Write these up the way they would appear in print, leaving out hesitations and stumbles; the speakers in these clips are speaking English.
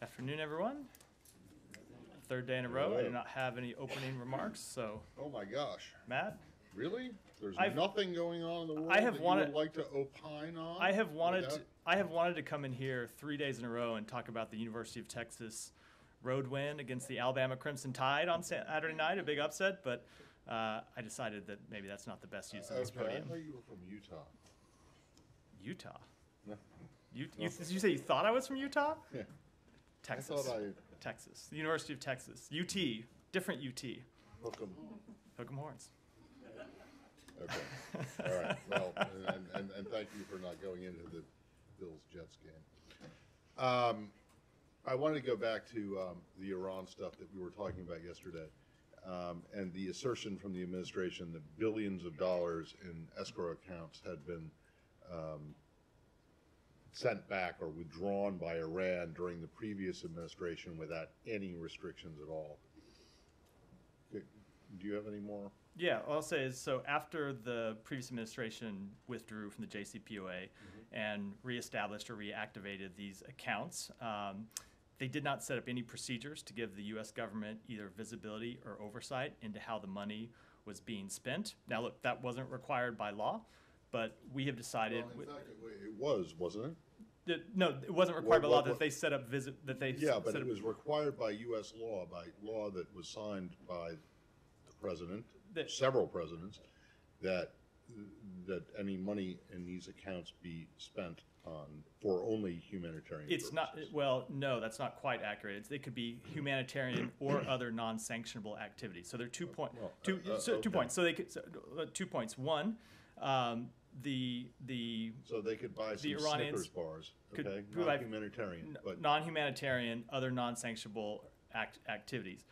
Afternoon, everyone. Third day in a row. I do not have any opening remarks, so Oh my gosh. Matt, Really? There's I've- nothing going on in the world I have that wanted- you would like to opine on? I have wanted without- to, I have wanted to come in here 3 days in a row and talk about the University of Texas road win against the Alabama Crimson Tide on Saturday night, a big upset, but I decided that maybe that's not the best use of this Okay, I podium. thought you were from Utah. Utah. No. Did you say you thought I was from Utah? Yeah. Texas. I thought Texas. The University of Texas. UT. Different UT. Hook 'em. Hook 'em horns. Okay. All right. Well, and thank you for not going into the Bills-Jets game. I wanted to go back to the Iran stuff that we were talking about yesterday, and the assertion from the administration that billions of dollars in escrow accounts had been sent back or withdrawn by Iran during the previous administration without any restrictions at all. Do you have any more? Yeah, all I'll say is, so after the previous administration withdrew from the JCPOA and reestablished or reactivated these accounts, they did not set up any procedures to give the U.S. government either visibility or oversight into how the money was being spent. Now, look, that wasn't required by law, but we have decided. Well, in fact, it was, wasn't it? No, it wasn't required by law that they set up Yeah, but it was required by U.S. law, by law that was signed by the president, several presidents, that any money in these accounts be spent on for only humanitarian It's purposes. not, well, no, that's not quite accurate. It could be humanitarian or other non-sanctionable activities. So there are 2 points. Okay. 2 points. So they could 2 points. One, So they could buy some Iranians Snickers bars, could okay? buy Non-humanitarian, but non-humanitarian, other non-sanctionable activities.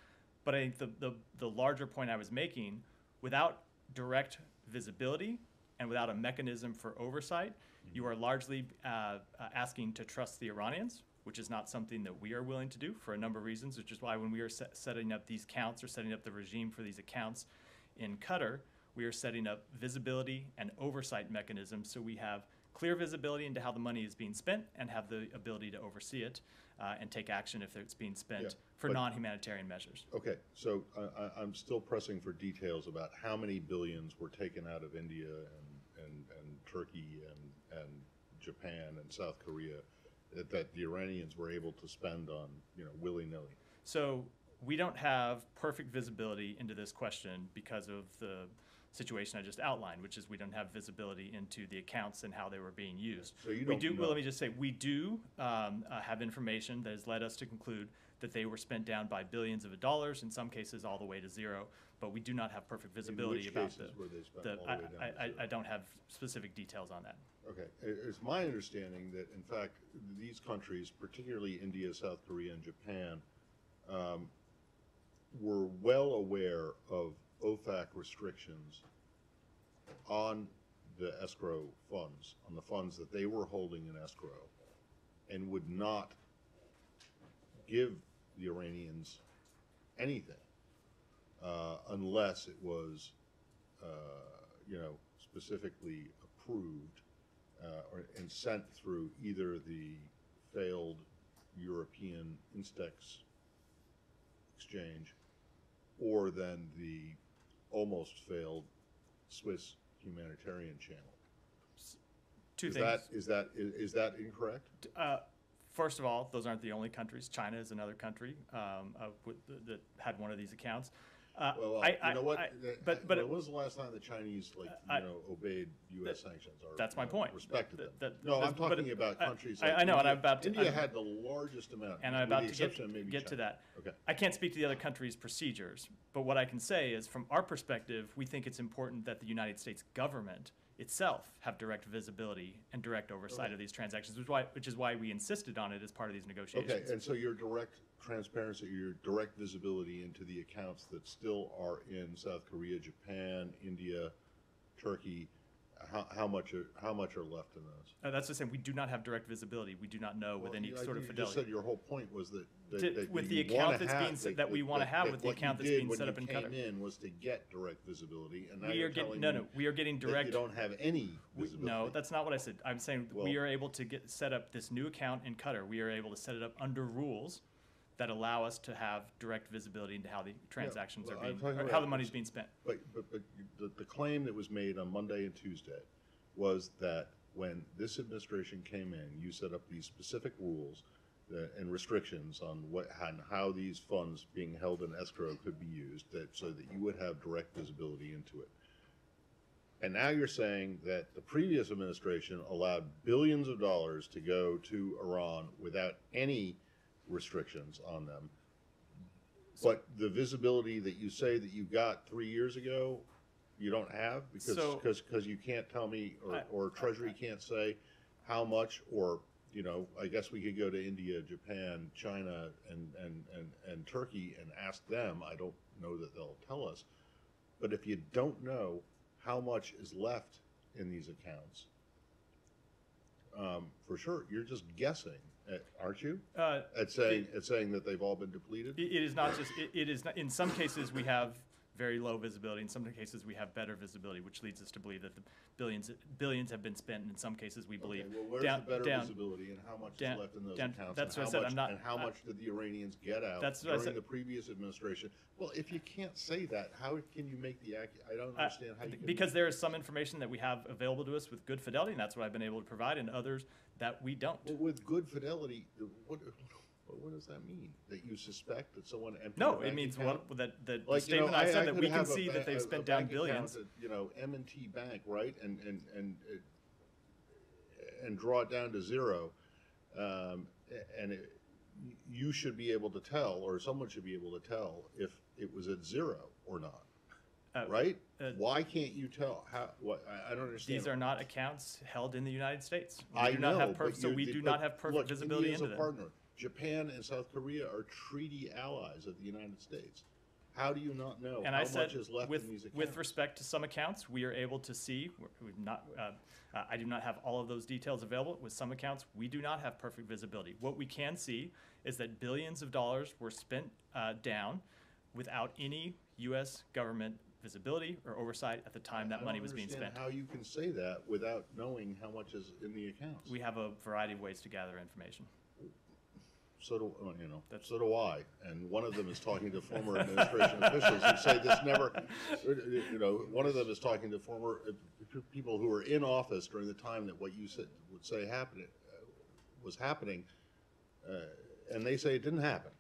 But I think the larger point I was making, without direct visibility and without a mechanism for oversight, you are largely asking to trust the Iranians, which is not something that we are willing to do for a number of reasons, which is why when we are setting up these counts or setting up the regime for these accounts in Qatar, we are setting up visibility and oversight mechanisms so we have clear visibility into how the money is being spent and have the ability to oversee it and take action if it's being spent for non-humanitarian measures. okay. So I'm still pressing for details about how many billions were taken out of India and Turkey and Japan and South Korea that the Iranians were able to spend on, willy-nilly. So we don't have perfect visibility into this question because of the situation I just outlined, which is we don't have visibility into the accounts and how they were being used. So you don't know. Well, let me just say, we do have information that has led us to conclude that they were spent down by billions of dollars, in some cases all the way to zero, but we do not have perfect visibility In which about cases were they spent all the way down to zero? I don't have specific details on that. Okay. It's my understanding that, in fact, these countries, particularly India, South Korea, and Japan, were well aware of OFAC restrictions on the escrow funds, on the funds that they were holding in escrow, and would not give the Iranians anything unless it was, specifically approved and sent through either the failed European Instex exchange or then the almost failed Swiss humanitarian channel. Two things. Is that incorrect? First of all, those aren't the only countries. China is another country that had one of these accounts. Well, you know what? But when was the last time the Chinese obeyed U.S. sanctions? Or, that's my point. Respected them. No, I'm talking about countries. I know, and I'm about to. India had the largest amount, and I'm about to get to China. that. Okay. I can't speak to the other countries' procedures, but what I can say is, from our perspective, we think it's important that the United States government itself have direct visibility and direct oversight of these transactions, which is why we insisted on it as part of these negotiations. Okay, and so your direct transparency, your direct visibility into the accounts that still are in South Korea, Japan, India, Turkey, how much are left in those? That's the same. We do not have direct visibility. We do not know with any sort of You fidelity. just said your whole point was that With the account that's being that we want to have with the account that's being set up in Qatar. What you came in was to get direct visibility, and now We you're are getting telling me we are getting that direct. you don't have any visibility. No, that's not what I said. I'm saying Well, we are able to set up this new account in Qatar. We are able to set it up under rules that allow us to have direct visibility into how the transactions well, are I'm being, talking or about how the money's being spent. But the claim that was made on Monday and Tuesday was that when this administration came in, you set up these specific rules and restrictions on how these funds being held in escrow could be used, so that you would have direct visibility into it. And now you're saying that the previous administration allowed billions of dollars to go to Iran without any restrictions on them. But the visibility that you say that you got 3 years ago, you don't have because you can't tell me, or Treasury can't say how much, or I guess we could go to India, Japan, China, and Turkey and ask them. I don't know that they'll tell us. But if you don't know how much is left in these accounts, for sure, you're just guessing, aren't you? At saying that they've all been depleted. It is not just. It is not. In some cases, we have very low visibility. In some cases, we have better visibility, which leads us to believe that the billions have been spent. And in some cases, we believe. Okay, well, where's the better visibility, and how much is left in those accounts? That's what I said. And how much did the Iranians get out during the previous administration? Well, if you can't say that, how can you make the I don't understand how you can. Because there is some information that we have available to us with good fidelity, and that's what I've been able to provide, and others that we don't. Well, with good fidelity, what does that mean? That you suspect that someone emptied No, a bank it means account? the statement I said that we can see that they've spent down billions. M&T Bank, right, and draw it down to zero, you should be able to tell, or someone should be able to tell if it was at zero or not. Right? Why can't you tell? I don't understand. These are not accounts held in the United States. I know, so we do not have perfect visibility into them. Partner. Japan and South Korea are treaty allies of the United States. How do you not know how much is left in these accounts? With respect to some accounts, we are able to see. I do not have all of those details available. With some accounts, we do not have perfect visibility. What we can see is that billions of dollars were spent down without any U.S. government visibility or oversight at the time that money was being spent. I don't understand how you can say that without knowing how much is in the accounts. We have a variety of ways to gather information. So do I, and one of them is talking to former administration officials who say this never. One of them is talking to former people who were in office during the time that what you would say was happening, and they say it didn't happen.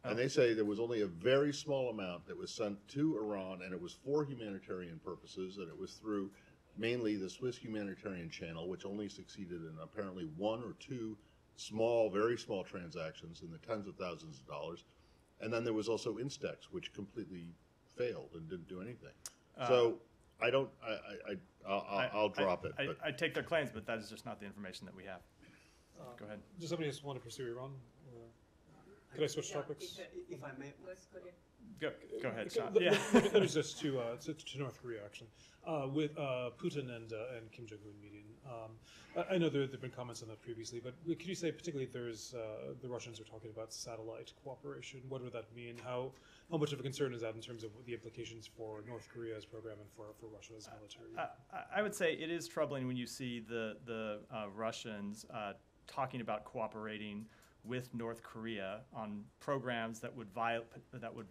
And they say there was only a very small amount that was sent to Iran, and it was for humanitarian purposes, and it was through mainly the Swiss humanitarian channel, which only succeeded in apparently one or two very small transactions in the tens of thousands of dollars. And then there was also Instex, which completely failed and didn't do anything. So I'll drop it. I take their claims, but that is just not the information that we have. Go ahead. Does somebody else want to pursue Iran? Could I switch topics? If I may. Go ahead, Sean. Let me just to North Korea, actually, with Putin and Kim Jong-un meeting. I know there have been comments on that previously, but could you say particularly there's the Russians are talking about satellite cooperation? What would that mean? How much of a concern is that in terms of the implications for North Korea's program and for Russia's military? I would say it is troubling when you see the Russians talking about cooperating with North Korea on programs that would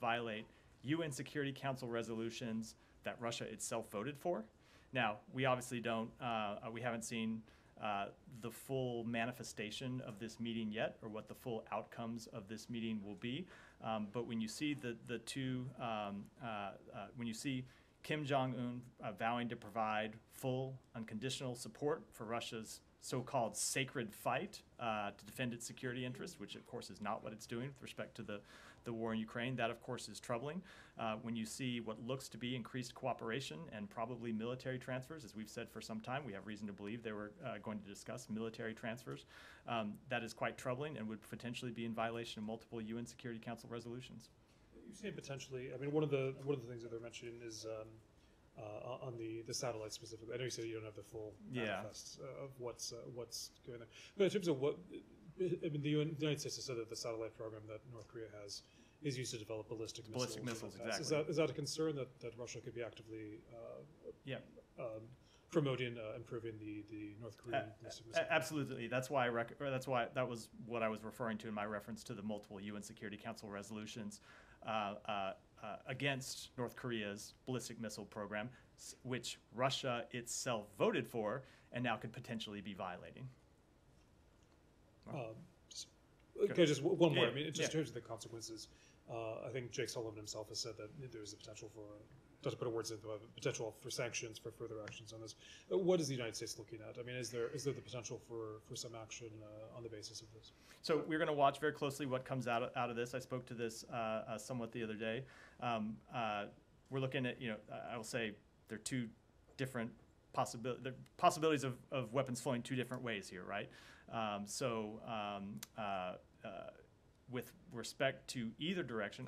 violate UN Security Council resolutions that Russia itself voted for. Now, we obviously don't. We haven't seen the full manifestation of this meeting yet, or what the full outcomes of this meeting will be. But when you see the two, when you see Kim Jong-un vowing to provide full, unconditional support for Russia's so-called sacred fight to defend its security interests, which of course is not what it's doing with respect to the war in Ukraine. That of course is troubling. When you see what looks to be increased cooperation and probably military transfers, as we've said for some time, we have reason to believe they were going to discuss military transfers. That is quite troubling and would potentially be in violation of multiple UN Security Council resolutions. You say potentially. I mean, one of the things that they're mentioning is on the satellite specifically. I know you said you don't have the full manifest of what's going there, but in terms of what, I mean, the United States has said that the satellite program that North Korea has is used to develop ballistic missiles. Exactly. Is that a concern that Russia could be actively promoting, improving the North Korean ballistic missile? Absolutely. That's why that was what I was referring to in my reference to the multiple UN Security Council resolutions against North Korea's ballistic missile program, which Russia itself voted for and now could potentially be violating. Okay, just one more. Yeah, I mean, just in terms of the consequences, I think Jake Sullivan himself has said that there's a potential for, not to put words into it, potential for sanctions, for further actions on this. What is the United States looking at? I mean, is there the potential for some action on the basis of this? So we're going to watch very closely what comes out of this. I spoke to this somewhat the other day. We're looking at, I will say there are two different possibilities of weapons flowing two different ways here, right? With respect to either direction,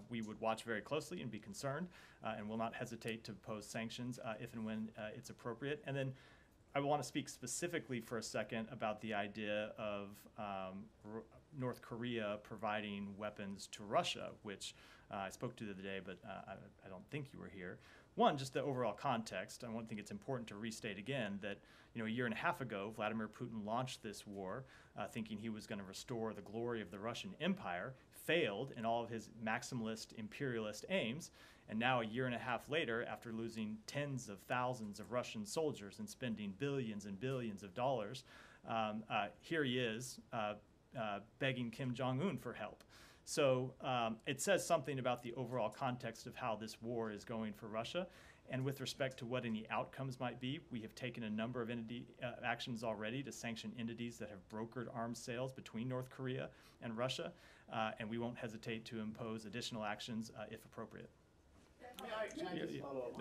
we would watch very closely and be concerned, and will not hesitate to impose sanctions if and when it's appropriate. And then I want to speak specifically for a second about the idea of North Korea providing weapons to Russia, which I spoke to the other day, but I don't think you were here. One, just the overall context. I think it's important to restate again that a year and a half ago, Vladimir Putin launched this war thinking he was going to restore the glory of the Russian Empire, failed in all of his maximalist imperialist aims, and now a year and a half later, after losing tens of thousands of Russian soldiers and spending billions and billions of dollars, here he is begging Kim Jong-un for help. So it says something about the overall context of how this war is going for Russia. And with respect to what any outcomes might be, we have taken a number of actions already to sanction entities that have brokered arms sales between North Korea and Russia, and we won't hesitate to impose additional actions if appropriate. Can I just follow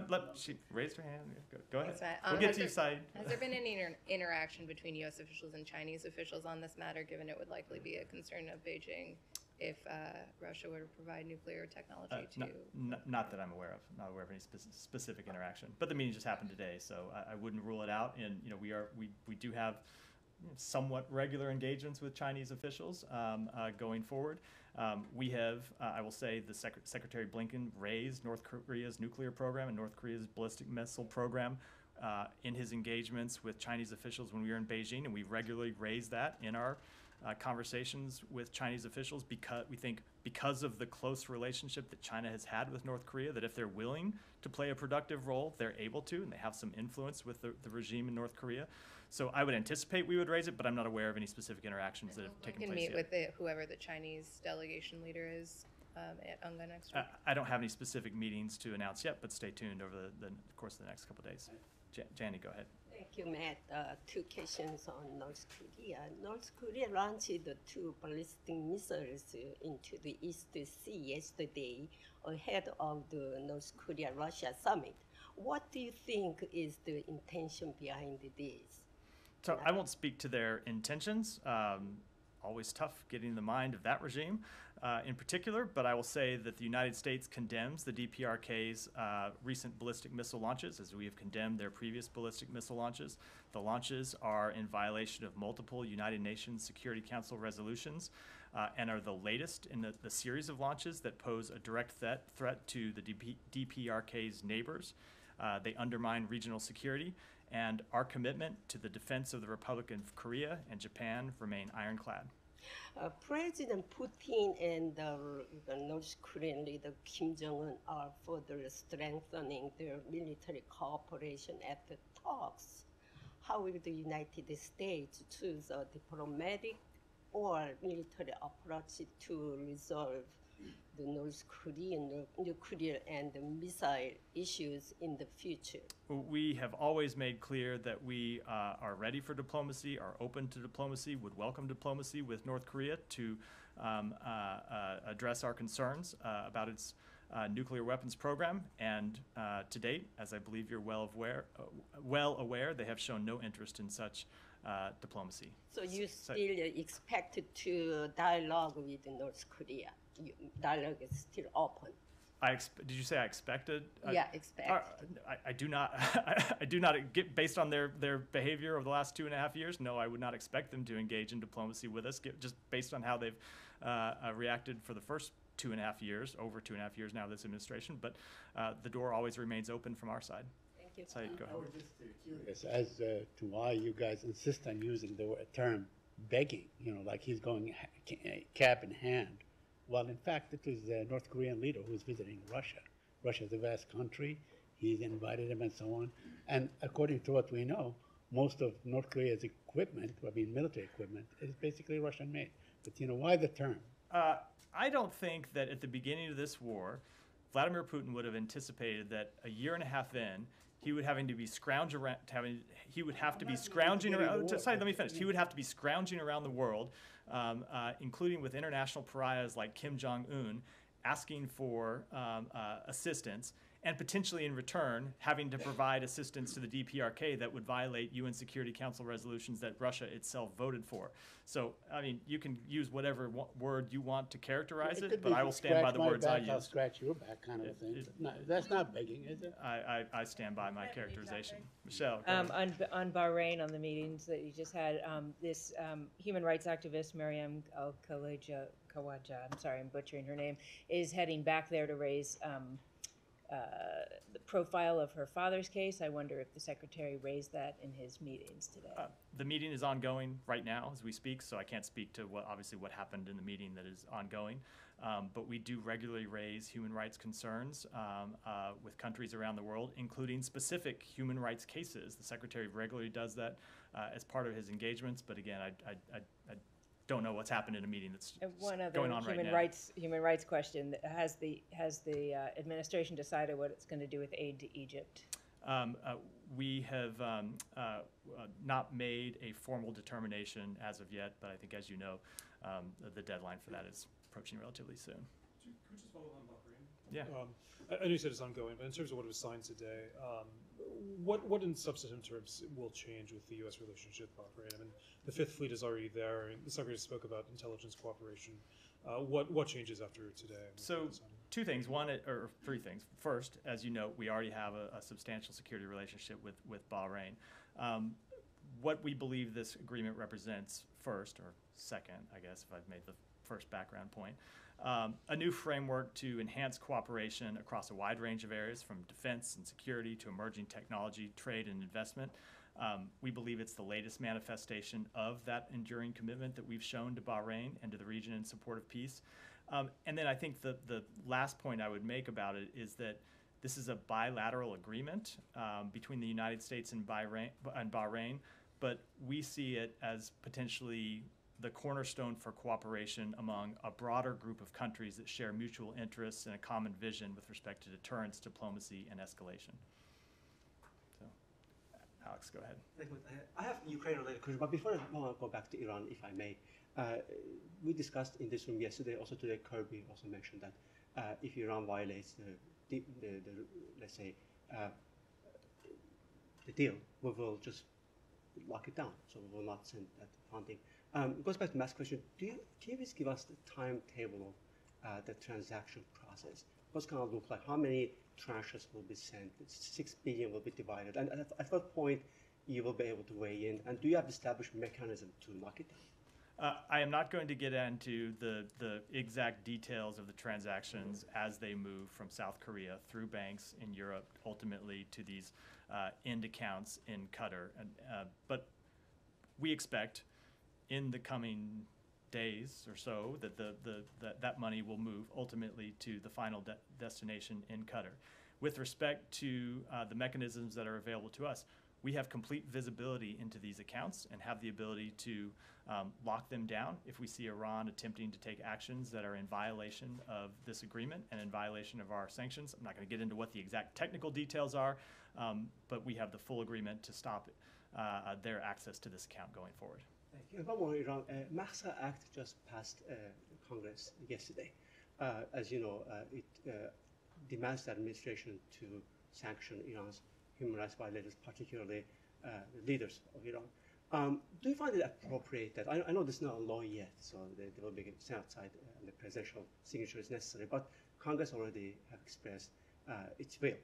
up? She raised her hand. Go ahead. Right. We'll get to you, Said. Has there been any interaction between U.S. officials and Chinese officials on this matter, given it would likely be a concern of Beijing if Russia were to provide nuclear technology to? Not that I'm aware of. Not aware of any specific interaction. But the meeting just happened today, so I wouldn't rule it out. And we do have somewhat regular engagements with Chinese officials going forward. We have, I will say, the Secretary Blinken raised North Korea's nuclear program and North Korea's ballistic missile program in his engagements with Chinese officials when we were in Beijing, and we regularly raise that in our conversations with Chinese officials because we think because of the close relationship that China has had with North Korea, that if they're willing to play a productive role, they're able to, and they have some influence with the regime in North Korea. So I would anticipate we would raise it, but I'm not aware of any specific interactions that have taken place meet yet. with whoever the Chinese delegation leader is at UNGA next week. I don't have any specific meetings to announce yet, but stay tuned over the course of the next couple of days. Janie, go ahead. Thank you, Matt. Two questions on North Korea. North Korea launched the two ballistic missiles into the East Sea yesterday ahead of the North Korea-Russia summit. What do you think is the intention behind this? So I won't speak to their intentions. Always tough getting in the mind of that regime in particular, but I will say that the United States condemns the DPRK's recent ballistic missile launches, as we have condemned their previous ballistic missile launches. The launches are in violation of multiple United Nations Security Council resolutions and are the latest in the series of launches that pose a direct threat to the DPRK's neighbors. They undermine regional security, and our commitment to the defense of the Republic of Korea and Japan remain ironclad. President Putin and the North Korean leader Kim Jong-un are further strengthening their military cooperation at the talks. How will the United States choose a diplomatic or military approach to resolve the North Korean nuclear and missile issues in the future? We have always made clear that we are ready for diplomacy, are open to diplomacy, would welcome diplomacy with North Korea to address our concerns about its nuclear weapons program. And to date, as I believe you're well aware, they have shown no interest in such diplomacy. So you still expect to dialogue with North Korea? Dialogue is still open? Did you say I expected? Yeah, expect. I do not. I do not get based on their behavior over the last 2.5 years. No, I would not expect them to engage in diplomacy with us, just based on how they've reacted for the first 2.5 years, over 2.5 years now of this administration. But the door always remains open from our side. Thank you. So go ahead. I was just curious as to why you guys insist on using the term begging, like he's going cap in hand. Well, in fact, it was the North Korean leader who was visiting Russia. Russia is a vast country. He's invited him and so on. And according to what we know, most of North Korea's equipment, military equipment, is basically Russian made. But why the term? I don't think that at the beginning of this war, Vladimir Putin would have anticipated that a year and a half in, he would having to be scrounging around. He would have to be scrounging around. Sorry, let me finish. He would have to be scrounging around the world, including with international pariahs like Kim Jong Un, asking for assistance, and potentially in return having to provide assistance to the DPRK that would violate UN Security Council resolutions that Russia itself voted for. So, you can use whatever word you want to characterize it, but I will stand by the words I use. I'll scratch your back, kind of a thing. That's not begging, is it? I stand by my characterization. Michelle, go ahead. On Bahrain, on the meetings that you just had, this human rights activist, Mariam Al-Khawaja, I'm sorry, I'm butchering her name, is heading back there to raise the profile of her father's case. I wonder if the secretary raised that in his meetings today. The meeting is ongoing right now as we speak, so I can't speak to what happened in the meeting that is ongoing. But we do regularly raise human rights concerns with countries around the world, including specific human rights cases. The secretary regularly does that as part of his engagements. But again, I don't know what's happened in a meeting that's going on right now. Human rights question: Has the administration decided what it's going to do with aid to Egypt? We have not made a formal determination as of yet, but I think, as you know, the deadline for that is approaching relatively soon. Could we just follow on Bahrain? Yeah. I know you said it's ongoing, but in terms of what was signed today, what in substantive terms will change with the U.S. relationship with Bahrain? The Fifth Fleet is already there, and the Secretary spoke about intelligence cooperation. What changes after today? So, two things, or three things. First, as you know, we already have a substantial security relationship with Bahrain. What we believe this agreement represents, first, or second, I guess, if I've made the first background point, a new framework to enhance cooperation across a wide range of areas, from defense and security to emerging technology, trade, and investment. We believe it's the latest manifestation of that enduring commitment that we've shown to Bahrain and to the region in support of peace. And then I think the last point I would make about it is that this is a bilateral agreement between the United States and Bahrain, but we see it as potentially the cornerstone for cooperation among a broader group of countries that share mutual interests and a common vision with respect to deterrence, diplomacy, and escalation. So, Alex, go ahead. I have Ukraine-related question, but before I go back to Iran, if I may, we discussed in this room yesterday, also today, Kirby also mentioned that if Iran violates the let's say, the deal, we will just lock it down, so we will not send that funding. It goes back to Matt's question. Can you please give us the timetable of the transaction process? What's going to look like? How many tranches will be sent? 6 billion will be divided. And at what point you will be able to weigh in? And do you have established mechanism to lock it down? I am not going to get into the exact details of the transactions as they move from South Korea through banks in Europe, ultimately to these end accounts in Qatar. But we expect in the coming days or so that that money will move ultimately to the final destination in Qatar. With respect to the mechanisms that are available to us, we have complete visibility into these accounts and have the ability to lock them down if we see Iran attempting to take actions that are in violation of this agreement and in violation of our sanctions. I'm not going to get into what the exact technical details are, but we have the full agreement to stop their access to this account going forward. Thank you. One more, Iran. Mahsa Act just passed Congress yesterday. As you know, it demands the administration to sanction Iran's human rights violators, particularly the leaders of Iran. Do you find it appropriate that, I know this is not a law yet, so there will be a Senate side and the presidential signature is necessary, but Congress already have expressed its will.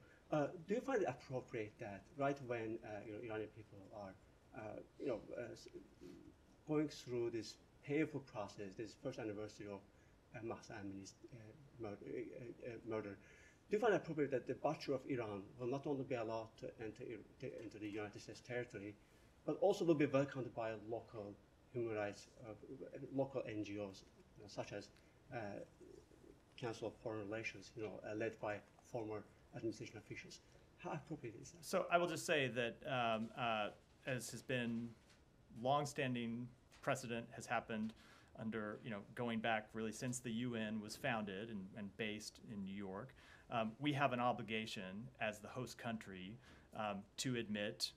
Do you find it appropriate that right when Iranian people are going through this painful process, this first anniversary of Mahsa Amini's murder, do you find it appropriate that the butcher of Iran will not only be allowed to enter the United States territory, but also will be welcomed by local human rights, local NGOs, such as Council of Foreign Relations, led by former administration officials? How appropriate is that? So I will just say that as has been longstanding precedent has happened under, going back really since the UN was founded and based in New York, we have an obligation as the host country to admit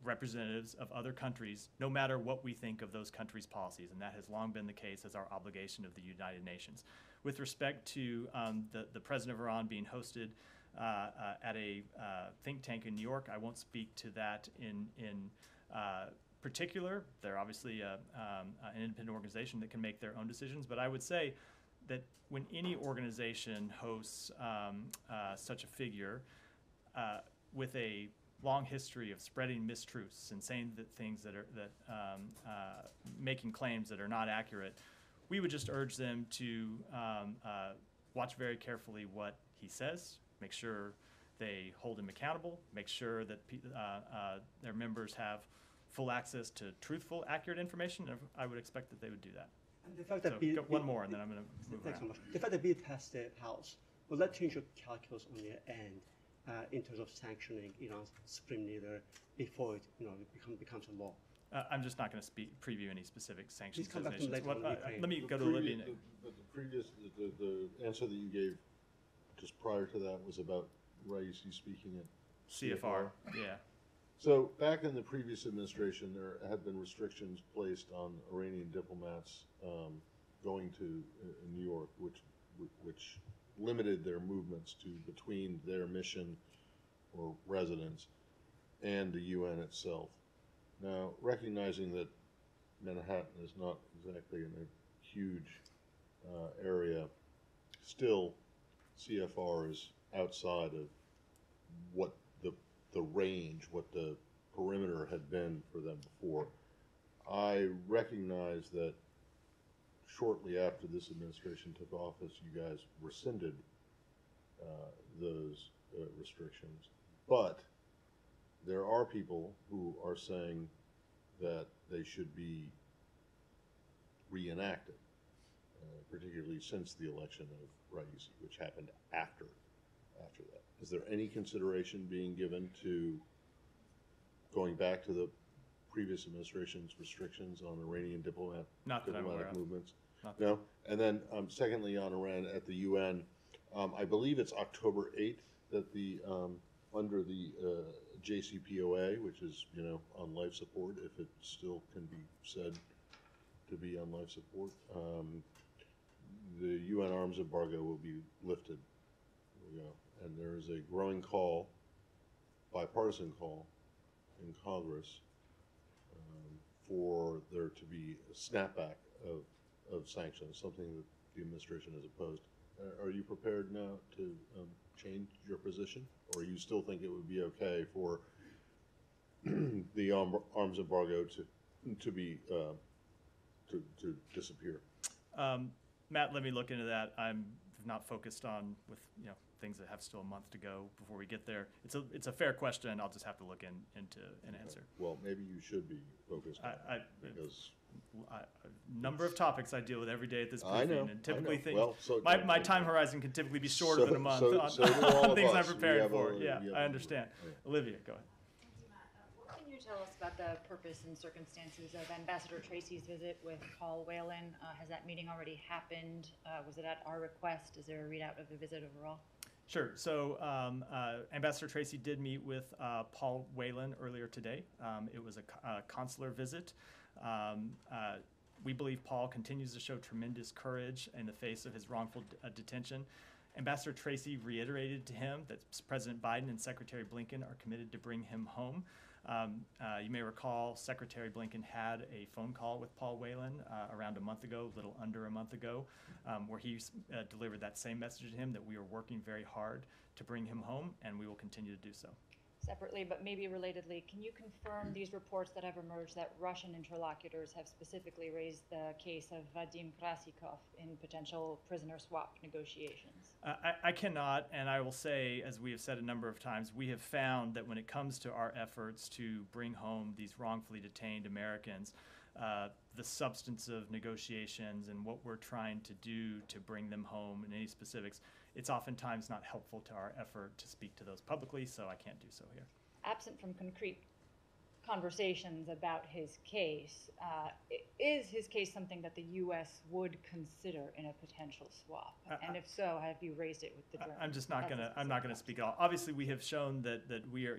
representatives of other countries, no matter what we think of those countries' policies, and that has long been the case as our obligation of the United Nations. With respect to the president of Iran being hosted at a think tank in New York, I won't speak to that in particular. They're obviously an independent organization that can make their own decisions, but I would say that when any organization hosts such a figure with a long history of spreading mistruths and saying things that making claims that are not accurate, we would just urge them to watch very carefully what he says, make sure they hold him accountable, make sure that their members have full access to truthful, accurate information, and I would expect that they would do that. And the fact that One more, and then I'm going to move thanks around. so much. The fact that bill passed the House, will that change your calculus on your end in terms of sanctioning Iran's supreme leader before it becomes a law? I'm just not going to preview any specific sanctions. Please come back to me later on Ukraine. Let me go to Olivia. The answer that you gave just prior to that was about Raisi speaking at CFR, yeah. So back in the previous administration, there had been restrictions placed on Iranian diplomats going to New York, which limited their movements to between their mission or residence and the UN itself. Now, recognizing that Manhattan is not exactly in a huge area, still CFR is outside of what the range, what the perimeter had been for them before. I recognize that shortly after this administration took office, you guys rescinded those restrictions. But there are people who are saying that they should be reenacted, particularly since the election of Raisi, which happened after that. Is there any consideration being given to going back to the previous administration's restrictions on Iranian diplomatic movements? No? And then secondly, on Iran at the UN, I believe it's October 8th that the under the JCPOA, which is, on life support, if it still can be said to be on life support, the UN arms embargo will be lifted. There we go. And there is a growing call, bipartisan call, in Congress for there to be a snapback of sanctions, something that the administration has opposed. Are you prepared now to change your position, or you still think it would be okay for the arms embargo to be to disappear? Matt, let me look into that. I'm not focused on with things that have still a month to go before we get there. It's a fair question. I'll just have to look into an answer. Well, maybe you should be focused on it, because a number of topics I deal with every day at this briefing, I know, and typically things. Well, so my time horizon can typically be shorter than a month so do all on of things us. I'm preparing for. We have I understand. Olivia, go ahead. Thank you, Matt. What can you tell us about the purpose and circumstances of Ambassador Tracy's visit with Paul Whelan? Has that meeting already happened? Was it at our request? Is there a readout of the visit overall? Sure. So Ambassador Tracy did meet with Paul Whelan earlier today. It was a consular visit. We believe Paul continues to show tremendous courage in the face of his wrongful detention. Ambassador Tracy reiterated to him that President Biden and Secretary Blinken are committed to bring him home. You may recall Secretary Blinken had a phone call with Paul Whelan around a month ago, a little under a month ago, where he delivered that same message to him that we are working very hard to bring him home, and we will continue to do so. Separately, but maybe relatedly, can you confirm these reports that have emerged that Russian interlocutors have specifically raised the case of Vadim Krasikov in potential prisoner swap negotiations? I cannot, and I will say, as we have said a number of times, we have found that when it comes to our efforts to bring home these wrongfully detained Americans, the substance of negotiations and what we're trying to do to bring them home and any specifics, it's oftentimes not helpful to our effort to speak to those publicly, so I can't do so here. Absent from concrete conversations about his case, is his case something that the U.S. would consider in a potential swap? And if so, have you raised it with the Germans? I'm just not gonna. I'm not gonna speak at all. Obviously, we have shown that we are,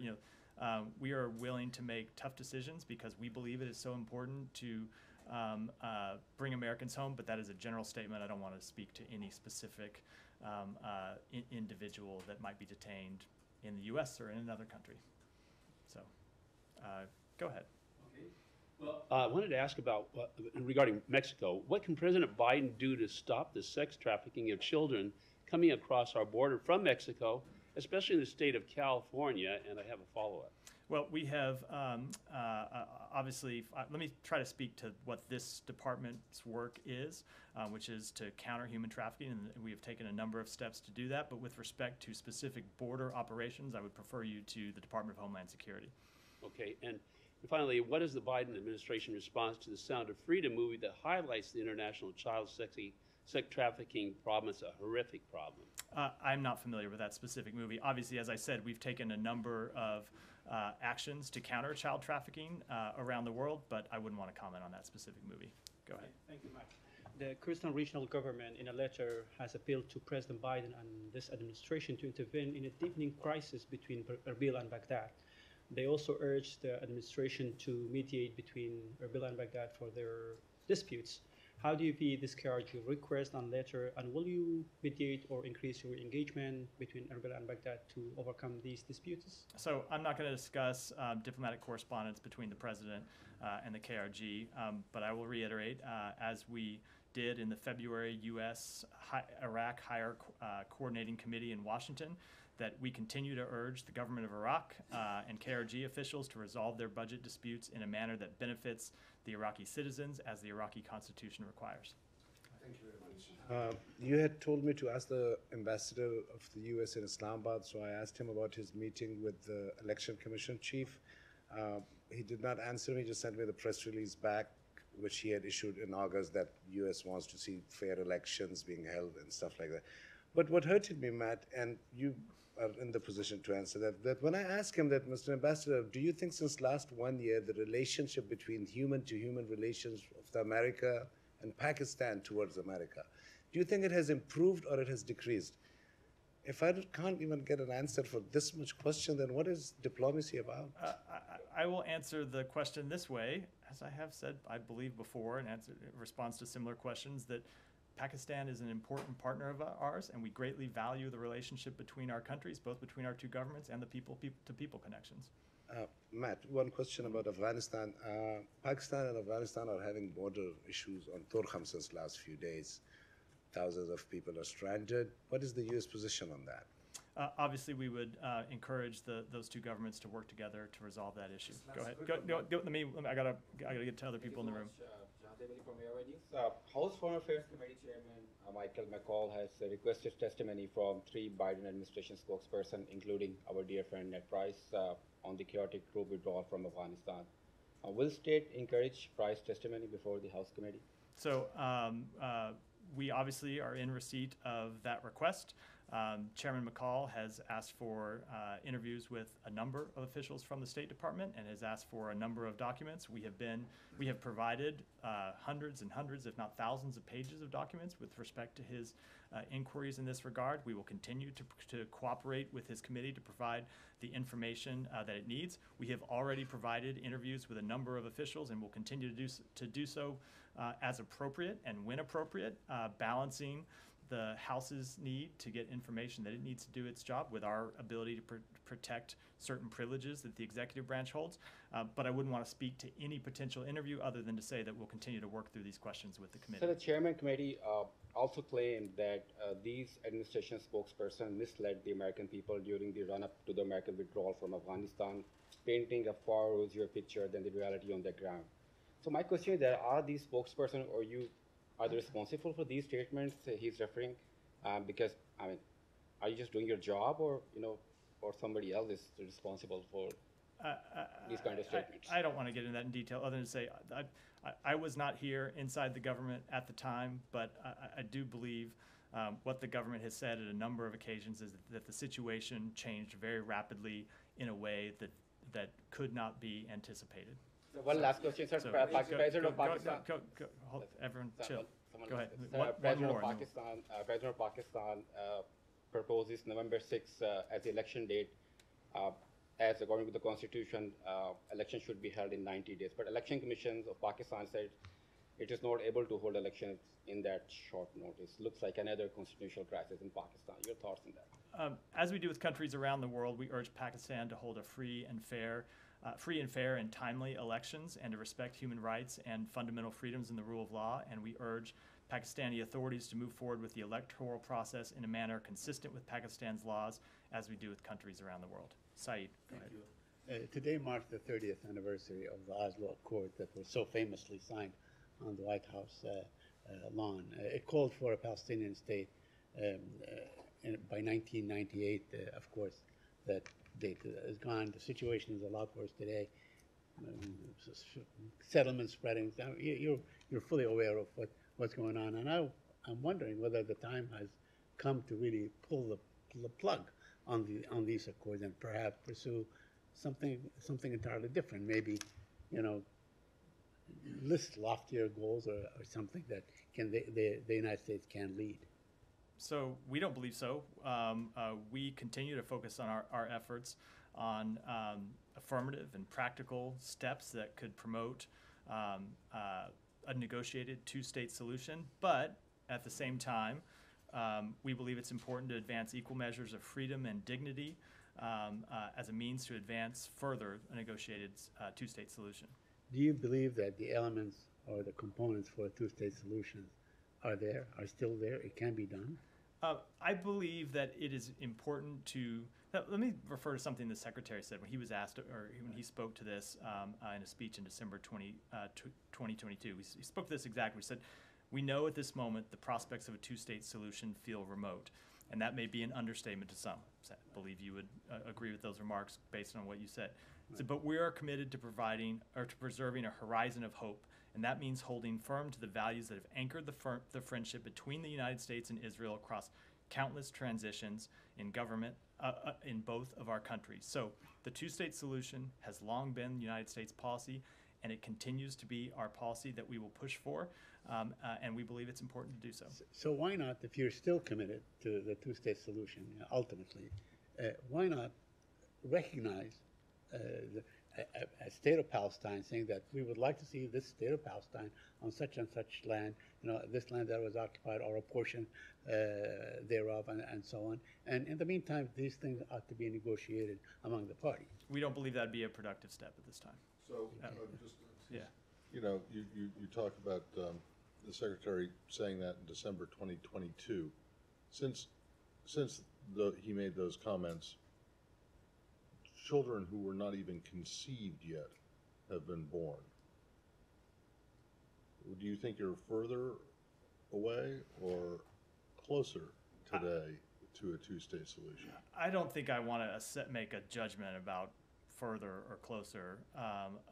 we are willing to make tough decisions because we believe it is so important to bring Americans home. But that is a general statement. I don't want to speak to any specific individual that might be detained in the U.S. or in another country. So, go ahead. Okay. Well, I wanted to ask about regarding Mexico. What can President Biden do to stop the sex trafficking of children coming across our border from Mexico, especially in the state of California? And I have a follow-up. Well, we have obviously, let me try to speak to what this department's work is, which is to counter human trafficking, and we have taken a number of steps to do that. But with respect to specific border operations, I would prefer you to the Department of Homeland Security. Okay, and finally, what is the Biden administration response to the Sound of Freedom movie that highlights the international child sex trafficking problem as a horrific problem? I'm not familiar with that specific movie. Obviously, as I said, we've taken a number of actions to counter child trafficking around the world, but I wouldn't want to comment on that specific movie. Go ahead. Thank you, Mike. The Kurdistan Regional Government, in a letter, has appealed to President Biden and this administration to intervene in a deepening crisis between Erbil and Baghdad. They also urged the administration to mediate between Erbil and Baghdad for their disputes. How do you view this KRG request and letter, and will you mediate or increase your engagement between Erbil and Baghdad to overcome these disputes? So I'm not going to discuss diplomatic correspondence between the president and the KRG, but I will reiterate, as we did in the February U.S.-Iraq Higher Coordinating Committee in Washington, that we continue to urge the government of Iraq and KRG officials to resolve their budget disputes in a manner that benefits the Iraqi citizens as the Iraqi Constitution requires. Thank you very much. You had told me to ask the ambassador of the U.S. in Islamabad, so I asked him about his meeting with the Election Commission chief. He did not answer me, just sent me the press release back, which he had issued in August, that U.S. wants to see fair elections being held and stuff like that. But what hurted me, Matt, and you are in the position to answer that when I asked him that, Mr. Ambassador, do you think since last 1 year the relationship between human-to-human relations of America and Pakistan towards America, do you think it has improved or it has decreased? If I can't even get an answer for this much question, then what is diplomacy about? I will answer the question this way, as I have said, I believe before, in response to similar questions, that Pakistan is an important partner of ours, and we greatly value the relationship between our countries, both between our two governments and the people-to-people connections. Matt, one question about Afghanistan. Pakistan and Afghanistan are having border issues on Torkham since last few days. Thousands of people are stranded. What is the U.S. position on that? Obviously, we would encourage those two governments to work together to resolve that issue. Go ahead. I gotta get to other people in the room. From Airway News. House Foreign Affairs Committee Chairman Michael McCall has requested testimony from 3 Biden administration spokespersons, including our dear friend Ned Price, on the chaotic troop withdrawal from Afghanistan. Will state encourage Price testimony before the House committee? So we obviously are in receipt of that request. Chairman McCall has asked for interviews with a number of officials from the State Department and has asked for a number of documents. We have provided hundreds and hundreds, if not thousands, of pages of documents with respect to his inquiries in this regard. We will continue to cooperate with his committee to provide the information that it needs. We have already provided interviews with a number of officials and will continue to do so as appropriate and when appropriate, balancing the House's need to get information that it needs to do its job with our ability to protect certain privileges that the executive branch holds. But I wouldn't want to speak to any potential interview other than to say that we'll continue to work through these questions with the committee. So the chairman committee also claimed that these administration spokesperson misled the American people during the run-up to the American withdrawal from Afghanistan, painting a far rosier picture than the reality on the ground. So my question is that are these spokesperson or you are they responsible for these statements he's referring? Because I mean, are you just doing your job, or or somebody else is responsible for these kind of statements? I don't want to get into that in detail, other than to say I was not here inside the government at the time, but I do believe what the government has said at a number of occasions is that the situation changed very rapidly in a way that could not be anticipated. So one last question, sir. President of Pakistan. Everyone, chill. Go ahead. President of Pakistan proposes November 6th as the election date. As according to the constitution, election should be held in 90 days. But election commissions of Pakistan said it is not able to hold elections in that short notice. Looks like another constitutional crisis in Pakistan. Your thoughts on that? As we do with countries around the world, we urge Pakistan to hold a free and fair and timely elections and to respect human rights and fundamental freedoms and the rule of law. And we urge Pakistani authorities to move forward with the electoral process in a manner consistent with Pakistan's laws, as we do with countries around the world. Saeed, go ahead. Today marks the 30th anniversary of the Oslo Accord that was so famously signed on the White House lawn. It called for a Palestinian state by 1998. Of course, that date is gone. The situation is a lot worse today. Settlement spreading. You're fully aware of what's going on, and I'm wondering whether the time has come to really pull the plug on these accords and perhaps pursue something entirely different. Maybe, list loftier goals or something that the United States can lead. So we don't believe so. We continue to focus on our efforts on affirmative and practical steps that could promote a negotiated two-state solution. But at the same time, we believe it's important to advance equal measures of freedom and dignity as a means to advance further a negotiated two-state solution. Do you believe that the elements or the components for a two-state solution are still there? It can be done? I believe that it is important to. Let me refer to something the Secretary said when he was asked, or when he spoke to this in a speech in December 2022. He spoke to this exactly. He said, "We know at this moment the prospects of a two-state solution feel remote." And that may be an understatement to some. I believe you would agree with those remarks based on what you said. So, but we are committed to preserving a horizon of hope, and that means holding firm to the values that have anchored the friendship between the United States and Israel across countless transitions in government in both of our countries. So the two-state solution has long been the United States policy, and it continues to be our policy that we will push for, and we believe it's important to do so. So why not, if you're still committed to the two-state solution, ultimately, why not recognize a state of Palestine, saying that we would like to see this state of Palestine on such and such land, this land that was occupied or a portion thereof, and so on. And in the meantime, these things ought to be negotiated among the parties. We don't believe that'd be a productive step at this time. So, you talk about the Secretary saying that in December 2022. Since he made those comments, children who were not even conceived yet have been born. Do you think you're further away or closer today to a two-state solution? I don't think I want to make a judgment about further or closer,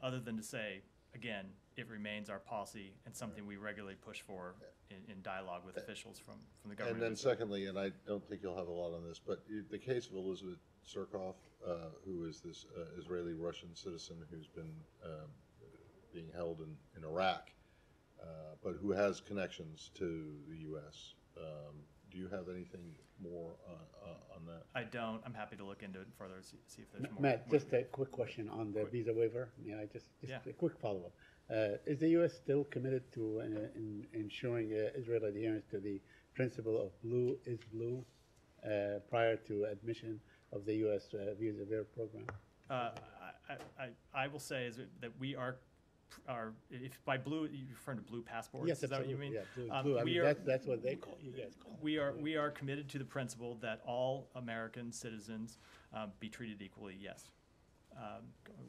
other than to say, again, it remains our policy and something we regularly push for in dialogue with officials from the government. And then secondly, and I don't think you'll have a lot on this, but the case of Elizabeth Surkoff, who is this Israeli-Russian citizen who's been being held in Iraq, but who has connections to the U.S. Do you have anything more on that? I don't. I'm happy to look into it further, see if there's more. Matt, just a quick question on the visa waiver. Just a quick follow-up. Is the U.S. still committed to ensuring Israel adherence to the principle of blue is blue prior to admission of the U.S. visa waiver program? I will say is that we are, if by blue, you're referring to blue passports? Yes, is that what you mean? Yeah, blue. I mean, that's what they call, you guys call it. We are committed to the principle that all American citizens be treated equally, yes.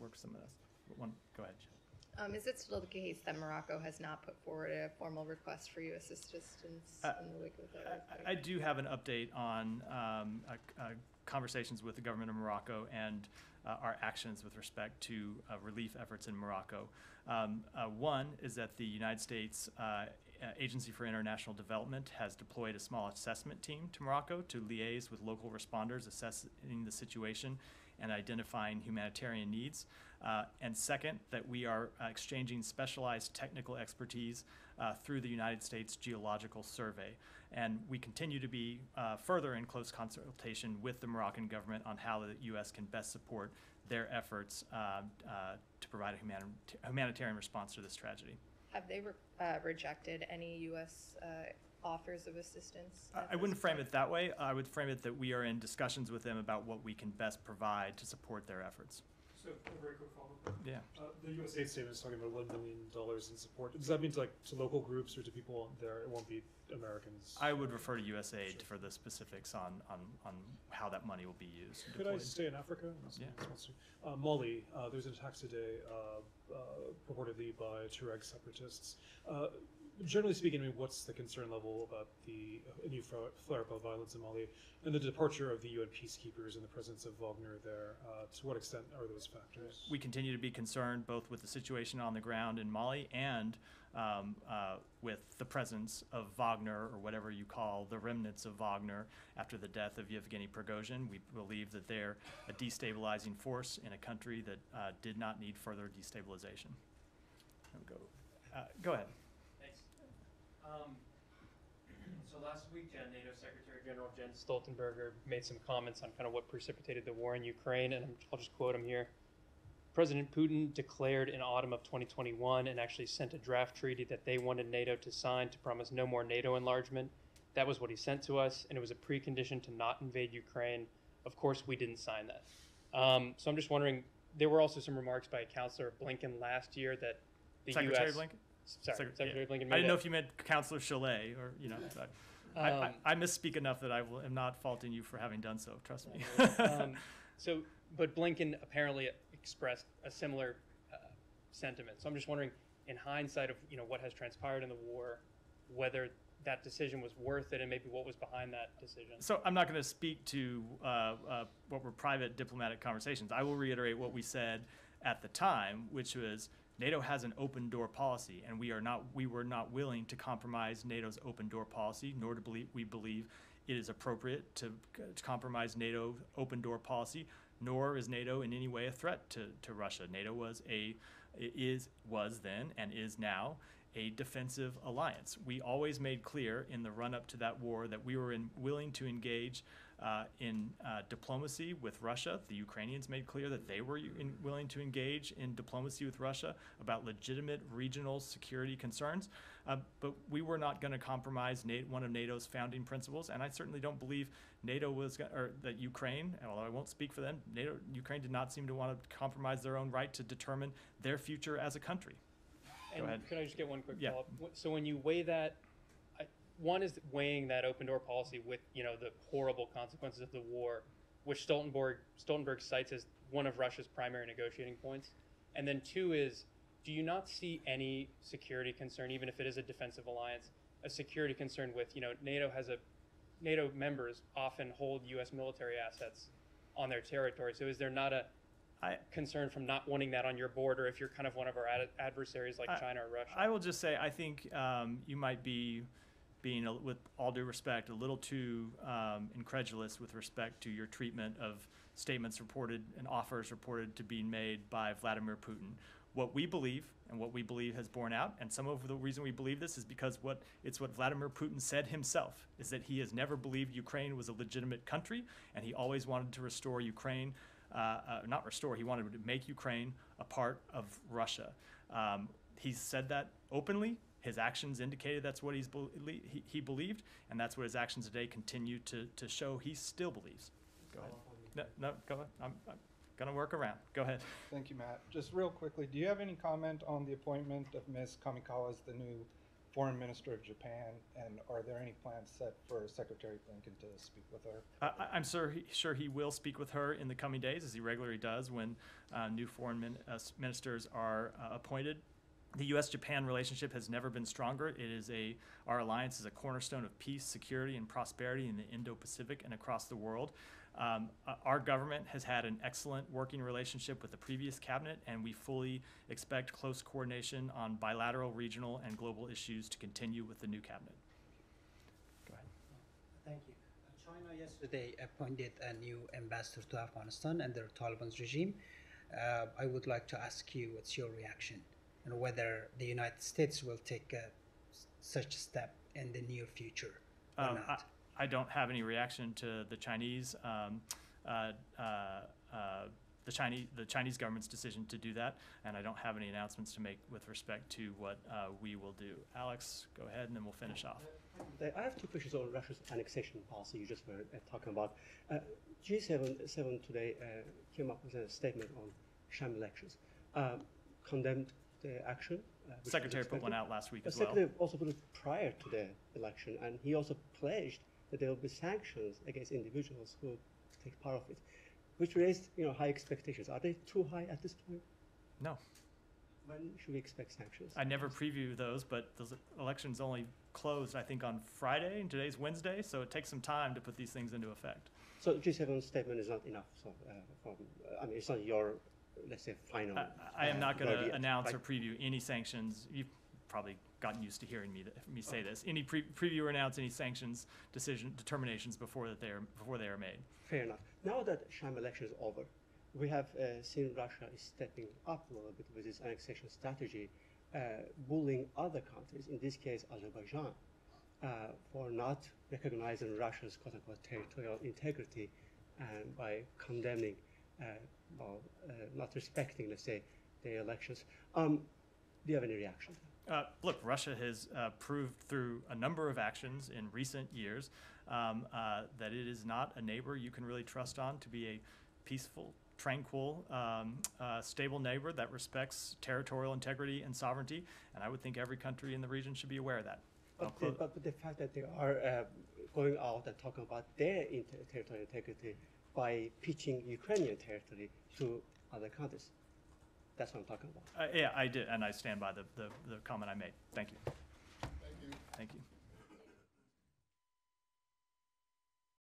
Work some of this. Go ahead. Is it still the case that Morocco has not put forward a formal request for U.S. assistance in the wake of the earthquake? I do have an update on conversations with the government of Morocco and our actions with respect to relief efforts in Morocco. One is that the United States Agency for International Development has deployed a small assessment team to Morocco to liaise with local responders, assessing the situation and identifying humanitarian needs. And second, that we are exchanging specialized technical expertise through the United States Geological Survey. And we continue to be further in close consultation with the Moroccan government on how the U.S. can best support their efforts to provide a humanitarian response to this tragedy. Have they rejected any U.S. offers of assistance? I wouldn't frame it that way. I would frame it that we are in discussions with them about what we can best provide to support their efforts. So a very quick follow-up. Yeah. The U.S. aid statement is talking about $1 million in support. Does that mean to local groups or to people there? It won't be Americans. I would refer to USAID for the specifics on how that money will be used. Could I stay in Africa? Yeah. Mali, there's an attack today purportedly by Tuareg separatists. Generally speaking, I mean, what's the concern level about the new flare-up of violence in Mali and the departure of the UN peacekeepers and the presence of Wagner there? To what extent are those factors? We continue to be concerned both with the situation on the ground in Mali and with the presence of Wagner, or whatever you call the remnants of Wagner, after the death of Yevgeny Prigozhin. We believe that they're a destabilizing force in a country that did not need further destabilization. Go ahead. So last week, NATO Secretary General Jens Stoltenberg made some comments on kind of what precipitated the war in Ukraine, and I'll just quote him here. President Putin declared in autumn of 2021 and actually sent a draft treaty that they wanted NATO to sign to promise no more NATO enlargement. That was what he sent to us, and it was a precondition to not invade Ukraine. Of course, we didn't sign that. So I'm just wondering, there were also some remarks by Councilor Blinken last year that the Secretary U.S. Blinken? Secretary Blinken made I didn't know if you meant Councilor Chalet, or, you know, I misspeak enough that I am not faulting you for having done so, trust me. But Blinken apparently expressed a similar sentiment. So I'm just wondering, in hindsight of what has transpired in the war, whether that decision was worth it and maybe what was behind that decision. So I'm not going to speak to what were private diplomatic conversations. I will reiterate what we said at the time, which was NATO has an open door policy, and we were not willing to compromise NATO's open door policy, nor do we believe it is appropriate to compromise NATO open door policy, nor is NATO in any way a threat to Russia. NATO was then and is now a defensive alliance. We always made clear in the run-up to that war that we were willing to engage in diplomacy with Russia. The Ukrainians made clear that they were willing to engage in diplomacy with Russia about legitimate regional security concerns. But we were not going to compromise one of NATO's founding principles, and I certainly don't believe NATO was, or that Ukraine, although I won't speak for them, Ukraine did not seem to want to compromise their own right to determine their future as a country. Go ahead. Could I just get one quick Yeah. follow-up? So when you weigh that, one is weighing that open door policy with the horrible consequences of the war, which Stoltenberg cites as one of Russia's primary negotiating points, and then two is, do you not see any security concern, even if it is a defensive alliance, a security concern with NATO members often hold U.S. military assets on their territory. So is there not a concern from not wanting that on your border if you're kind of one of our adversaries like China or Russia? I will just say, I think you might be being, with all due respect, a little too incredulous with respect to your treatment of statements reported and offers reported to be made by Vladimir Putin. What we believe, and what we believe has borne out, and some of the reason we believe this is because it's what Vladimir Putin said himself, is that he has never believed Ukraine was a legitimate country, and he always wanted to restore Ukraine, not restore, he wanted to make Ukraine a part of Russia. He said that openly His actions indicated that's what he believed, and that's what his actions today continue to show he still believes. Go ahead. No, go ahead. I'm going to work around. Go ahead. Thank you, Matt. Just real quickly, do you have any comment on the appointment of Ms. Kamikawa as the new Foreign Minister of Japan, and are there any plans set for Secretary Blinken to speak with her? I'm sure he will speak with her in the coming days, as he regularly does when new foreign ministers are appointed. The U.S.-Japan relationship has never been stronger. Our alliance is a cornerstone of peace, security, and prosperity in the Indo-Pacific and across the world. Our government has had an excellent working relationship with the previous cabinet, and we fully expect close coordination on bilateral, regional, and global issues to continue with the new cabinet. Go ahead. Thank you. China yesterday appointed a new ambassador to Afghanistan under Taliban's regime. I would like to ask you what's your reaction, and whether the United States will take such a step in the near future or not. I don't have any reaction to the Chinese government's decision to do that, and I don't have any announcements to make with respect to what we will do. Alex, go ahead, and then we'll finish off. I have two questions on Russia's annexation policy you just were talking about. G7 today came up with a statement on sham elections, condemned the action. Secretary put one out last week as well. well. Secretary also put it prior to the election, and he also pledged that there will be sanctions against individuals who take part of it, which raised high expectations. Are they too high at this point? No. When should we expect sanctions? I never preview those, but those elections only closed, I think, on Friday, and today's Wednesday, so it takes some time to put these things into effect. So G7 statement is not enough. So, it's not your, let's say, final. I am not going to announce or preview any sanctions. You've probably gotten used to hearing me say this. Any preview or announce any sanctions determinations before they are made. Fair enough. Now that sham election is over, we have seen Russia is stepping up a little bit with its annexation strategy, bullying other countries, in this case Azerbaijan, for not recognizing Russia's quote-unquote territorial integrity and by condemning, not respecting, let's say, the elections. Do you have any reaction? Look, Russia has proved through a number of actions in recent years that it is not a neighbor you can really trust on to be a peaceful, tranquil, stable neighbor that respects territorial integrity and sovereignty, and I would think every country in the region should be aware of that. But the fact that they are going out and talking about their territorial integrity by pitching Ukrainian territory to other countries, that's what I'm talking about. Yeah, I did, and I stand by the comment I made. Thank you. Thank you. Thank you.